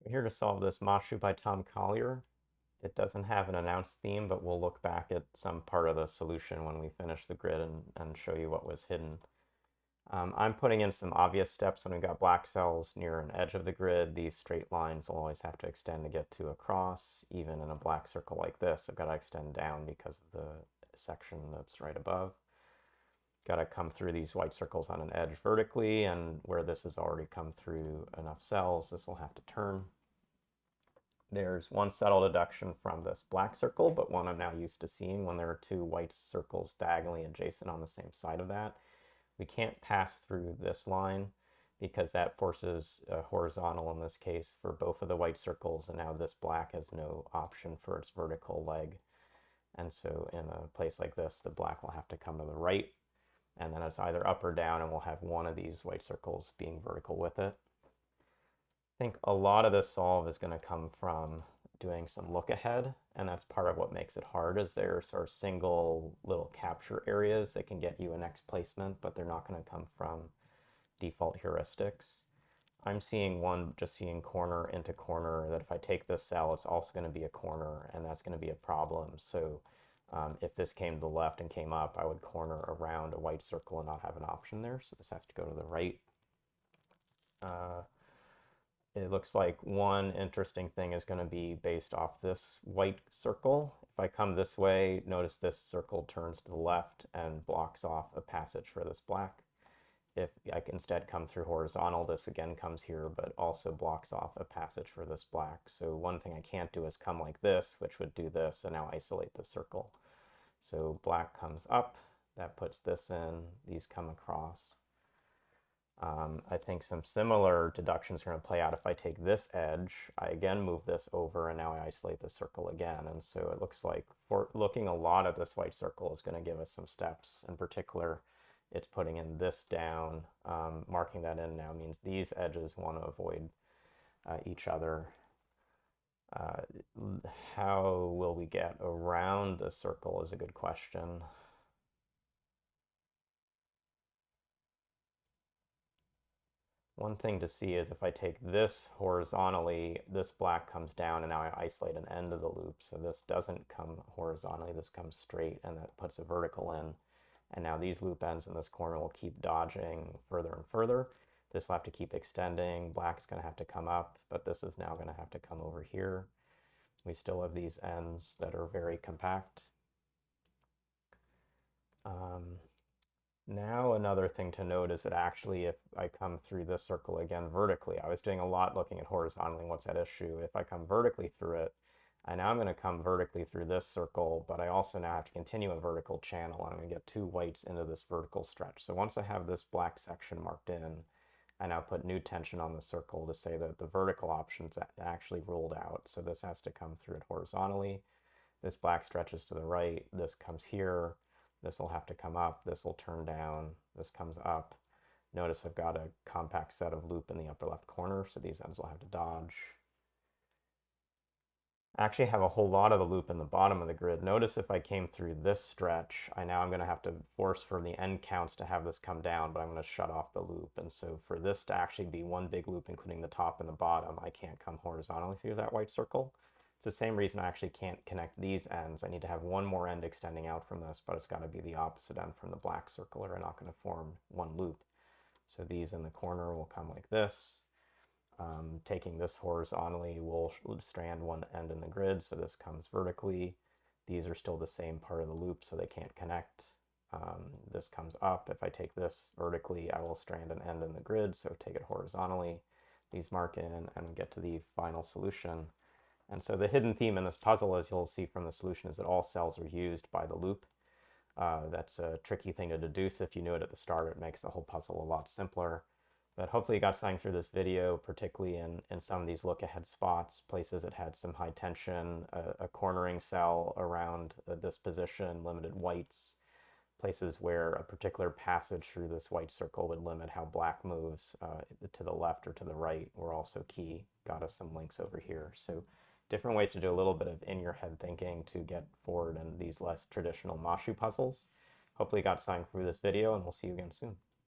We're here to solve this Masyu by Tom Collyer. It doesn't have an announced theme, but we'll look back at some part of the solution when we finish the grid and show you what was hidden. I'm putting in some obvious steps when we've got black cells near an edge of the grid. These straight lines will always have to extend to get to a cross. Even in a black circle like this, I've got to extend down because of the section that's right above. Got to come through these white circles on an edge vertically, and where this has already come through enough cells, this will have to turn. There's one subtle deduction from this black circle, but one I'm now used to seeing when there are two white circles diagonally adjacent on the same side of that. We can't pass through this line because that forces a horizontal in this case for both of the white circles, and now this black has no option for its vertical leg. And so in a place like this, the black will have to come to the right, and then it's either up or down, and we'll have one of these white circles being vertical with it. I think a lot of this solve is going to come from doing some look ahead, and that's part of what makes it hard, is there are sort of single little capture areas that can get you a next placement, but they're not going to come from default heuristics. I'm seeing one just seeing corner into corner, that if I take this cell, it's also going to be a corner, and that's going to be a problem. So if this came to the left and came up, I would corner around a white circle and not have an option there. So this has to go to the right. It looks like one interesting thing is going to be based off this white circle. If I come this way, notice this circle turns to the left and blocks off a passage for this black. If I can instead come through horizontal, this again comes here, but also blocks off a passage for this black. So one thing I can't do is come like this, which would do this, and now isolate the circle. So black comes up, that puts this in, these come across. I think some similar deductions are going to play out if I take this edge, I again move this over, and now I isolate the circle again. And so it looks like for looking a lot at this white circle is going to give us some steps. In particular, it's putting in this down. Marking that in now means these edges want to avoid each other. How will we get around the circle is a good question. One thing to see is if I take this horizontally, this black comes down, and now I isolate an end of the loop. So this doesn't come horizontally, this comes straight, and that puts a vertical in. And now these loop ends in this corner will keep dodging further and further. This will have to keep extending. Black's going to have to come up, but this is now going to have to come over here. We still have these ends that are very compact. Now another thing to note is that actually if I come through this circle again vertically, I was doing a lot looking at horizontally and what's at issue. If I come vertically through it, and now I'm going to come vertically through this circle, but I also now have to continue a vertical channel, and I'm going to get two whites into this vertical stretch. So once I have this black section marked in, I now put new tension on the circle to say that the vertical option's actually ruled out. So this has to come through it horizontally. This black stretches to the right, this comes here, this will have to come up, this will turn down, this comes up. Notice I've got a compact set of loop in the upper left corner, so these ends will have to dodge. I actually have a whole lot of the loop in the bottom of the grid. Notice if I came through this stretch, I'm going to have to force for the end counts to have this come down, but I'm going to shut off the loop. And so for this to actually be one big loop, including the top and the bottom, I can't come horizontally through that white circle. It's the same reason I actually can't connect these ends. I need to have one more end extending out from this, but it's got to be the opposite end from the black circle, or I'm not going to form one loop. So these in the corner will come like this. Taking this horizontally will strand one end in the grid, so this comes vertically. These are still the same part of the loop, so they can't connect. This comes up. If I take this vertically, I will strand an end in the grid, so take it horizontally. These mark in and get to the final solution. And so the hidden theme in this puzzle, as you'll see from the solution, is that all cells are used by the loop. That's a tricky thing to deduce. If you knew it at the start, it makes the whole puzzle a lot simpler. But hopefully you got something through this video, particularly in some of these look-ahead spots, places that had some high tension, a cornering cell around this position, limited whites, places where a particular passage through this white circle would limit how black moves to the left or to the right were also key. Got us some links over here. So different ways to do a little bit of in-your-head thinking to get forward in these less traditional Masyu puzzles. Hopefully you got something through this video, and we'll see you again soon.